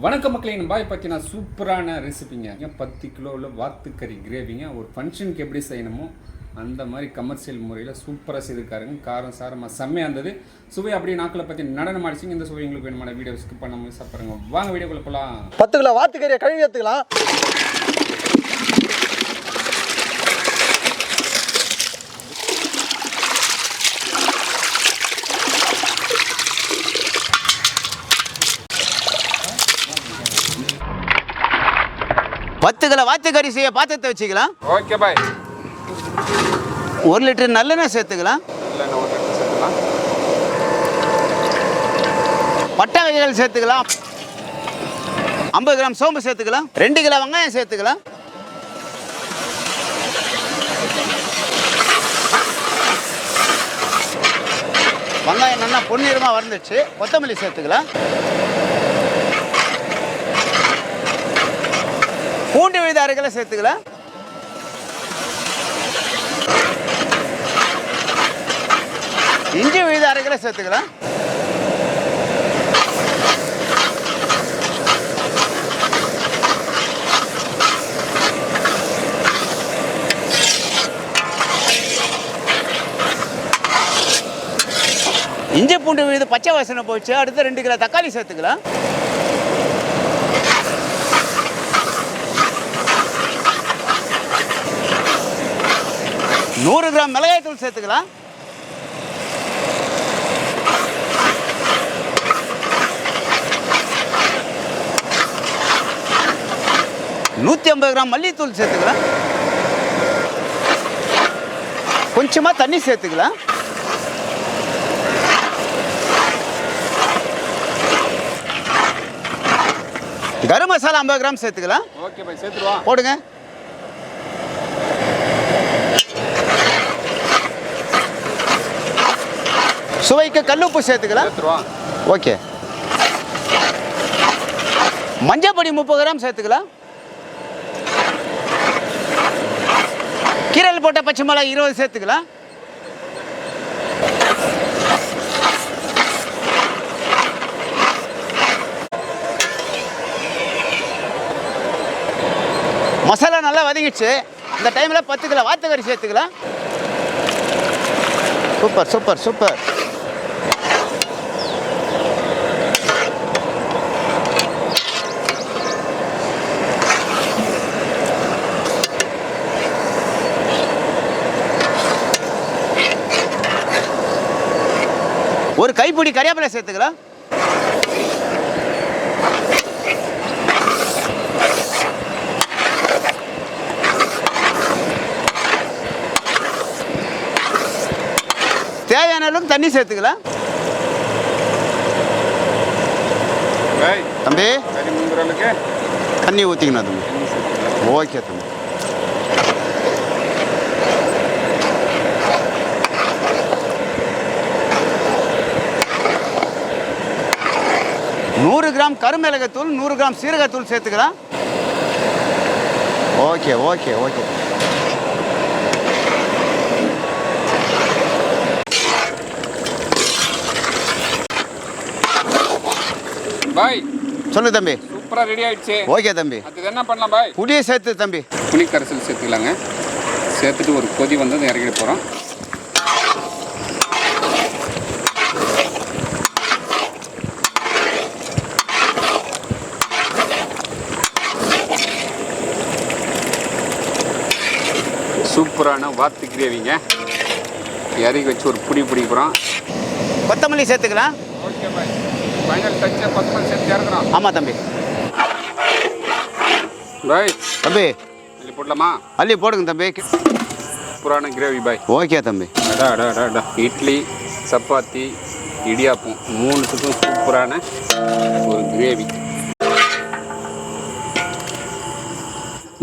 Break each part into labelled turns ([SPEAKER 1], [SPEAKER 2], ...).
[SPEAKER 1] வணக்கம் மக்களே, நம்ம பாய் பார்த்தீங்கன்னா சூப்பரான ரெசிபிங்க. 10 கிலோவில் வாத்துக்கறி கிரேவிங்க. ஒரு ஃபங்க்ஷனுக்கு எப்படி செய்யணுமோ அந்த மாதிரி கமர்ஷியல் முறையில் சூப்பராக செய்திருக்காருங்க. காரம் சாரமாக செம்மையாக இருந்தது. சுவை அப்படியே நாக்கில் பற்றி நடனம் ஆடிச்சிங்க. இந்த சுவை உங்களுக்கு வேணுமான வீடியோ ஸ்கிப் பண்ணாமல் சாப்பிட்றங்க. வாங்க வீடியோக்குள்ள போகலாம்.
[SPEAKER 2] 10 கிலோ வாத்துக்கறியை கழுவி எடுத்துக்கலாம்.
[SPEAKER 3] வாத்துக்கறி செய்ய பாத்திரத்தை வச்சுக்கலாம்.
[SPEAKER 1] Okay bye.
[SPEAKER 3] 1 லிட்டர் நல்லெண்ணெய் சேர்த்துக்கலாம். பட்டை வகைகள் சேர்த்துக்கலாம். 50 கிராம் சோம்பு சேர்த்துக்கலாம். 2 கிலோ வெங்காயம் சேர்த்துக்கலாம். வெங்காயம் நல்லா பொன்னிறமாக வறந்துச்சு. கொத்தமல்லி சேர்த்துக்கலாம். பூண்டு விழுத அரைகளை சேர்த்துக்கலாம். இஞ்சி விழுத அரைகளை சேர்த்துக்கலாம். இஞ்சி பூண்டு விழுது பச்சை வாசனை போச்சு. அடுத்து 2 கிலோ தக்காளி சேர்த்துக்கலாம். 100 கிராம் மிளகாய் தூள் சேர்த்துக்கலாம். 150 கிராம் மல்லித்தூள் சேர்த்துக்கலாம். கொஞ்சமா தண்ணி சேர்த்துக்கலாம். கரம் மசாலா 50 கிராம் சேர்த்துக்கலாம்.
[SPEAKER 1] ஓகே பாய், சேர்த்துருவா.
[SPEAKER 3] போடுங்க. சுவைக்கு கல்லுப்பு சேர்த்துக்கலாம். ஓகே. மஞ்சள் பொடி 30 கிராம் சேர்த்துக்கலாம். கீரல் போட்ட பச்சை மிளகாய் 20 சேர்த்துக்கலாம். மசாலா நல்லா வதங்கிடுச்சு. இந்த டைமில் 10 கிலோ வாத்துக்கறி சேர்த்துக்கலாம். Super super super. ஒரு கைப்பிடி கறிவேப்பிலை சேர்த்துக்கலாம். தேவையான அளவுக்கு தண்ணி சேர்த்துக்கலாம். தம்பி தண்ணி ஊற்றிக்கணும் தம்பி. ஓகே தம்பி. நூறு கிராம் கருமிளகாத்தூள், 100 கிராம் சீரகத்தூள் சேர்த்துக்கலாம். Okay okay okay.
[SPEAKER 1] பாய்
[SPEAKER 3] சொல்லு தம்பி.
[SPEAKER 1] சூப்பரா ரெடி ஆயிடுச்சு.
[SPEAKER 3] ஓகே தம்பி.
[SPEAKER 1] அதுக்கு என்ன பண்ணலாம் பாய்?
[SPEAKER 3] புளியை சேர்த்து தம்பி.
[SPEAKER 1] புளி கரைசல் சேர்த்துக்கலாங்க. சேர்த்துட்டு ஒரு கொதி வந்து இறக்கிட்டு போகிறோம். சூப்பரான வாத்து கிரேவிங்க. இறக்கி வச்சு ஒரு புடி பிடிக்கிறோம்.
[SPEAKER 3] கொத்தமல்லி சேர்த்துக்கலாம்.
[SPEAKER 1] ஓகே பாய். ஃபைனல் டச்சை கொத்தமல்லி சேர்த்து இறக்குறோம்.
[SPEAKER 3] ஆமாம் தம்பி.
[SPEAKER 1] பாய்
[SPEAKER 3] தம்பி
[SPEAKER 1] அள்ளி போடலாமா?
[SPEAKER 3] அள்ளி போடுங்க தம்பி.
[SPEAKER 1] சூப்பரான கிரேவி பாய்.
[SPEAKER 3] ஓகே தம்பி.
[SPEAKER 1] இட்லி, சப்பாத்தி, இடியாப்பம் 3த்துக்கும் சூப்பரான ஒரு கிரேவி.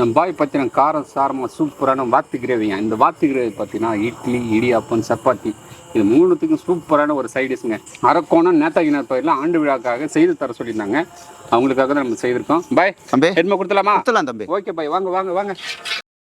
[SPEAKER 1] நம்ம பாய் பார்த்தீங்கன்னா காரம் சாரமாக சூப்பரான வாத்து கிரேவிங்க. இந்த வாத்து கிரேவி பார்த்தீங்கன்னா இட்லி, இடியாப்பம், சப்பாத்தி இது 3த்துக்கும் சூப்பரான ஒரு சைடிஷுங்க. அரக்கோணம் நேதாஜிநாத் பயிரில் ஆண்டு விழாக்காக செய்து தர சொல்லியிருந்தாங்க. அவங்களுக்காக தான் நம்ம செய்திருக்கோம். பாய்
[SPEAKER 3] தம்பி.
[SPEAKER 1] ஹெட்மா கொடுத்துலாமா?
[SPEAKER 3] கொடுத்துலாம் தம்பி.
[SPEAKER 1] Okay bye. வாங்க வாங்க வாங்க.